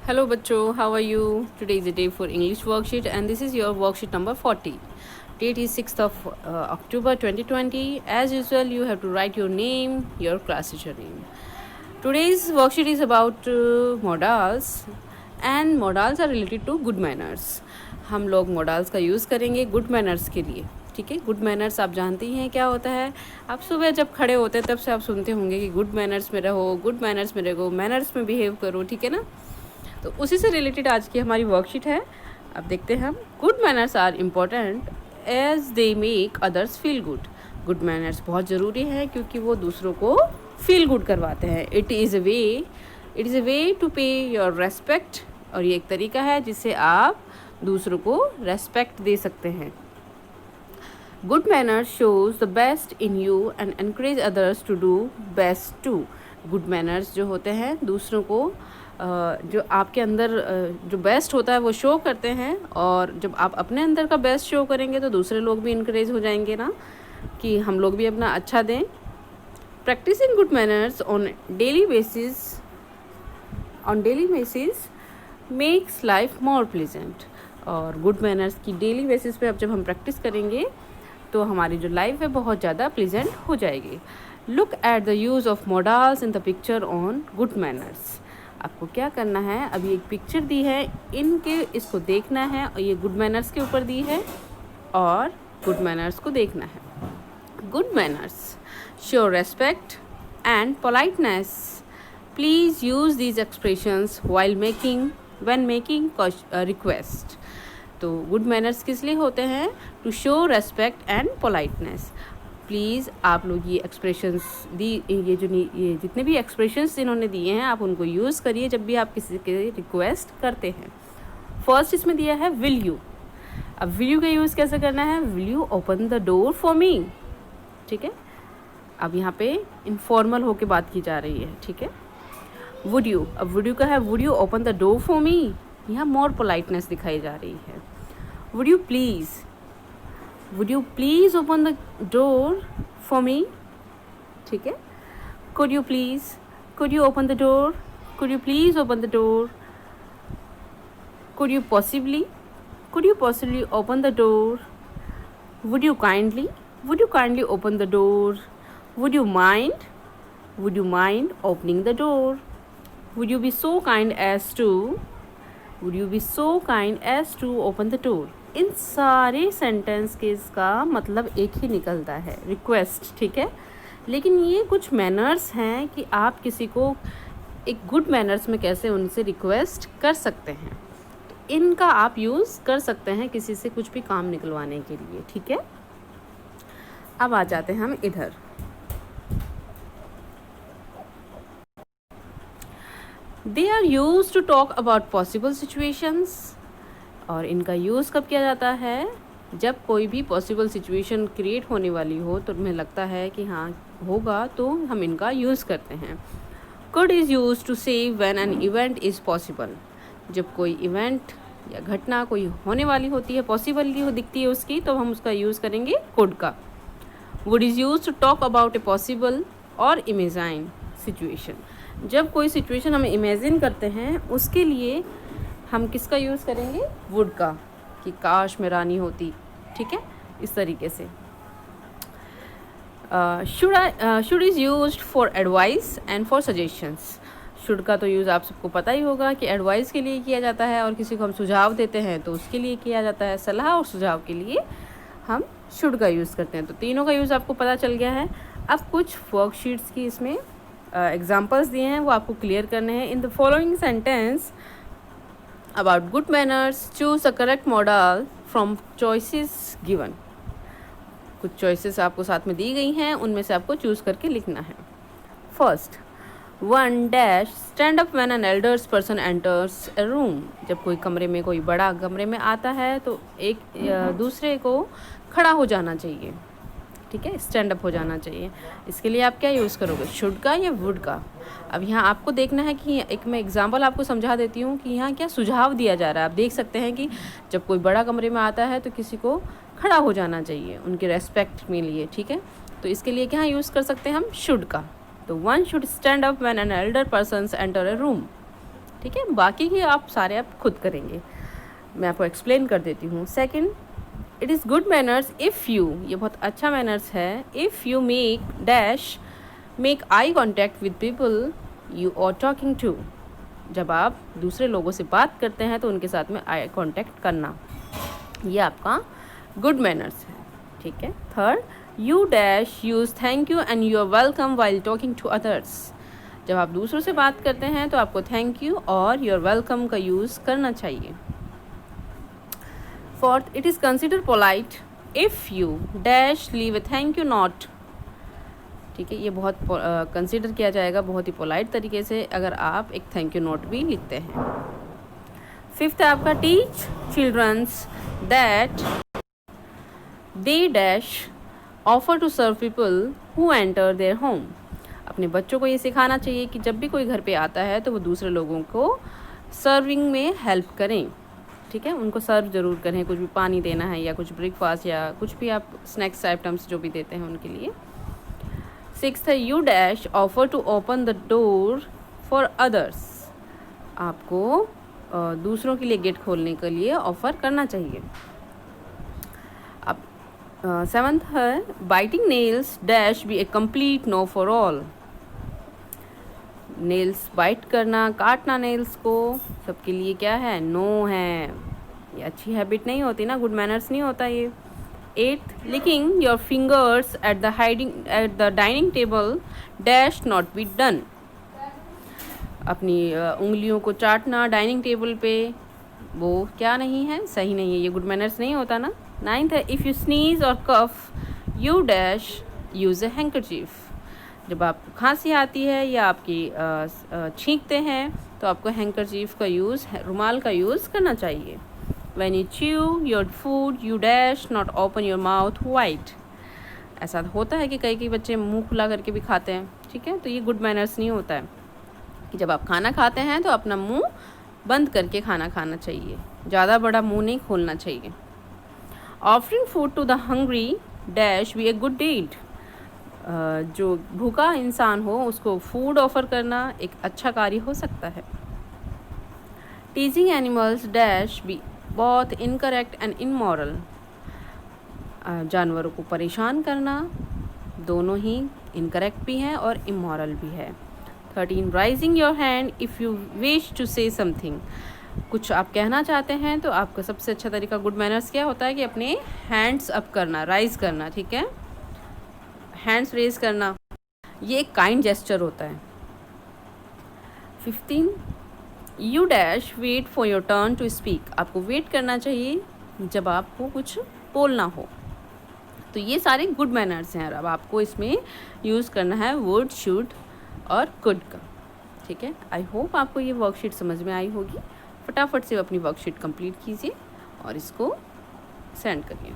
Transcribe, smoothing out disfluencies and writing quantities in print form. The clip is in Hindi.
Hello bachcho, how are you? Today is the day for English worksheet and this is your worksheet number 40. Date is 6th of October 2020. As usual, you have to write your name, your class teacher name. Today's worksheet is about modals and modals are related to good manners. हम लोग modals का यूज़ करेंगे good manners के लिए. ठीक है, गुड मैनर्स आप जानते ही हैं क्या होता है. आप सुबह जब खड़े होते हैं तब से आप सुनते होंगे कि गुड मैनर्स में रहो, गुड मैनर्स में रहो, मैनर्स में बिहेव करो. ठीक है ना. तो उसी से रिलेटेड आज की हमारी वर्कशीट है. अब देखते हैं हम. Good manners are important as they make others feel good. Good manners बहुत ज़रूरी है क्योंकि वो दूसरों को फील गुड करवाते हैं. It is a way to pay your respect. और ये एक तरीका है जिससे आप दूसरों को रेस्पेक्ट दे सकते हैं. Good manners shows the best in you and encourage others to do best too. Good manners जो होते हैं दूसरों को जो आपके अंदर जो बेस्ट होता है वो शो करते हैं. और जब आप अपने अंदर का बेस्ट शो करेंगे तो दूसरे लोग भी इनकरेज हो जाएंगे ना कि हम लोग भी अपना अच्छा दें. Practising good manners on daily basis makes life more pleasant. और गुड मैनर्स की डेली बेसिस पे अब जब हम प्रैक्टिस करेंगे तो हमारी जो लाइफ है बहुत ज़्यादा प्लीजेंट हो जाएगी. Look at the use of modals in the picture on good manners. आपको क्या करना है, अभी एक पिक्चर दी है, इनके इसको देखना है और ये गुड मैनर्स के ऊपर दी है और गुड मैनर्स को देखना है. Good manners show respect and politeness. Please use these expressions when making request. तो गुड मैनर्स किस लिए होते हैं? To show respect and politeness. Please आप लोग ये एक्सप्रेशंस ये जितने भी एक्सप्रेशंस इन्होंने दिए हैं आप उनको यूज़ करिए जब भी आप किसी के रिक्वेस्ट करते हैं. फर्स्ट इसमें दिया है विल यू. अब विल यू का यूज़ कैसे करना है? Will you open the door for me. ठीक है. अब यहाँ पे इनफॉर्मल होके बात की जा रही है. ठीक है. Would you. अब वुड यू का है would you open the door for me. यहाँ मोर पोलाइटनेस दिखाई जा रही है. Would you please open the door for me. ठीक है. Could you open the door. Could you please open the door. Could you possibly open the door. Would you kindly open the door. Would you mind opening the door. Would you be so kind as to open the door. इन सारे सेंटेंस के इसका मतलब एक ही निकलता है, रिक्वेस्ट. ठीक है. लेकिन ये कुछ मैनर्स हैं कि आप किसी को एक गुड मैनर्स में कैसे उनसे रिक्वेस्ट कर सकते हैं. तो इनका आप यूज़ कर सकते हैं किसी से कुछ भी काम निकलवाने के लिए. ठीक है. अब आ जाते हैं हम इधर. They are use to talk about possible situations. और इनका यूज़ कब किया जाता है? जब कोई भी पॉसिबल सिचुएशन क्रिएट होने वाली हो तो हमें लगता है कि हाँ होगा तो हम इनका यूज़ करते हैं. कुड इज़ यूज टू से when an event is possible. जब कोई इवेंट या घटना कोई होने वाली होती है, पॉसिबल दिखती है उसकी, तो हम उसका यूज़ करेंगे कुड का. Would is use to talk about a possible और इमेजाइन सिचुएशन. जब कोई सिचुएशन हम इमेजिन करते हैं उसके लिए हम किसका यूज़ करेंगे? वुड का. कि काश मैं रानी होती. ठीक है. इस तरीके से. Should is used for advice and for suggestions. Should का तो यूज़ आप सबको पता ही होगा कि एडवाइस के लिए किया जाता है और किसी को हम सुझाव देते हैं तो उसके लिए किया जाता है. सलाह और सुझाव के लिए हम शुड का यूज़ करते हैं. तो तीनों का यूज़ आपको पता चल गया है. अब कुछ वर्कशीट्स की इसमें एग्जाम्पल्स दिए हैं वो आपको क्लियर करने हैं. In the following sentence about good manners choose the correct modal from choices given. कुछ चॉइसेस आपको साथ में दी गई हैं, उनमें से आपको चूज़ करके लिखना है. First 1 stand up when an elders person enters A room. जब कोई कमरे में कोई बड़ा कमरे में आता है तो एक दूसरे को खड़ा हो जाना चाहिए. ठीक है. स्टैंड अप हो जाना चाहिए. इसके लिए आप क्या यूज़ करोगे? शुड का या वुड का? अब यहाँ आपको देखना है कि एक मैं एग्जांपल आपको समझा देती हूँ कि यहाँ क्या सुझाव दिया जा रहा है. आप देख सकते हैं कि जब कोई बड़ा कमरे में आता है तो किसी को खड़ा हो जाना चाहिए उनके रेस्पेक्ट में लिए. ठीक है. तो इसके लिए क्या यूज़ कर सकते हैं हम? शुड का. तो 1 should stand up when an elder person enter a room. ठीक है, बाकी के आप सारे आप खुद करेंगे। मैं आपको एक्सप्लेन कर देती हूँ। Second, it is good manners if you, ये बहुत अच्छा मैनर्स है, if you make eye contact with people you are talking to, जब आप दूसरे लोगों से बात करते हैं तो उनके साथ में आई कॉन्टैक्ट करना, ये आपका गुड मैनर्स है। ठीक है। Third, you dash use thank you and you are welcome while talking to others, जब आप दूसरों से बात करते हैं तो आपको थैंक यू और योर वेलकम का यूज़ करना चाहिए। Fourth, it is consider polite if you dash leave a thank you note, ठीक है, ये बहुत कंसिडर किया जाएगा बहुत ही पोलाइट तरीके से अगर आप एक थैंक यू नोट भी लिखते हैं। फिफ्थ है आपका, teach childrens that they dash offer to serve people who enter their home, अपने बच्चों को ये सिखाना चाहिए कि जब भी कोई घर पे आता है तो वो दूसरे लोगों को सर्विंग में हेल्प करें। ठीक है, उनको सर्व ज़रूर करें, कुछ भी पानी देना है या कुछ ब्रेकफास्ट या कुछ भी आप स्नैक्स आइटम्स जो भी देते हैं उनके लिए। सिक्स्थ है, you dash offer to open the door for others, आपको दूसरों के लिए गेट खोलने के लिए ऑफ़र करना चाहिए। अब सेवन्थ है, biting nails dash be a complete no for all, nails bite करना, काटना नेल्स को सबके लिए क्या है, नो है, ये अच्छी हैबिट नहीं होती ना, गुड मैनर्स नहीं होता ये। Eighth, licking your fingers at the dining table dash not be done, अपनी उंगलियों को चाटना डाइनिंग टेबल पे वो क्या नहीं है, सही नहीं है, ये गुड मैनर्स नहीं होता ना। नाइन्थ है, if you sneeze or cough you dash use a handkerchief, जब आपको खांसी आती है या आपकी छींकते हैं तो आपको हैंकरचीफ का यूज़, रुमाल का यूज़ करना चाहिए। When you chew your food you dash not open your mouth wide, ऐसा होता है कि कई बच्चे मुंह खुला करके भी खाते हैं। ठीक है, तो ये गुड मैनर्स नहीं होता है कि जब आप खाना खाते हैं तो अपना मुंह बंद करके खाना खाना चाहिए, ज़्यादा बड़ा मुंह नहीं खोलना चाहिए। Offering food to the hungry dash be a good deed, जो भूखा इंसान हो उसको फूड ऑफ़र करना एक अच्छा कार्य हो सकता है। टीजिंग एनिमल्स डैश बी बहुत इनकरेक्ट एंड इमोरल, जानवरों को परेशान करना दोनों ही इनकरेक्ट भी है और इमोरल भी है। 13, raising your hand if you wish to say something, कुछ आप कहना चाहते हैं तो आपका सबसे अच्छा तरीका गुड मैनर्स क्या होता है कि अपने हैंड्स अप करना, राइज करना। ठीक है, हैंड्स रेज करना ये एक काइंड जेस्चर होता है। 15, you dash wait for your turn to speak, आपको वेट करना चाहिए जब आपको कुछ बोलना हो। तो ये सारे गुड मैनर्स हैं और अब आपको इसमें यूज़ करना है वुड, शुड और कुड का। ठीक है, आई होप आपको ये वर्कशीट समझ में आई होगी। फटाफट से अपनी वर्कशीट कंप्लीट कीजिए और इसको सेंड करिए।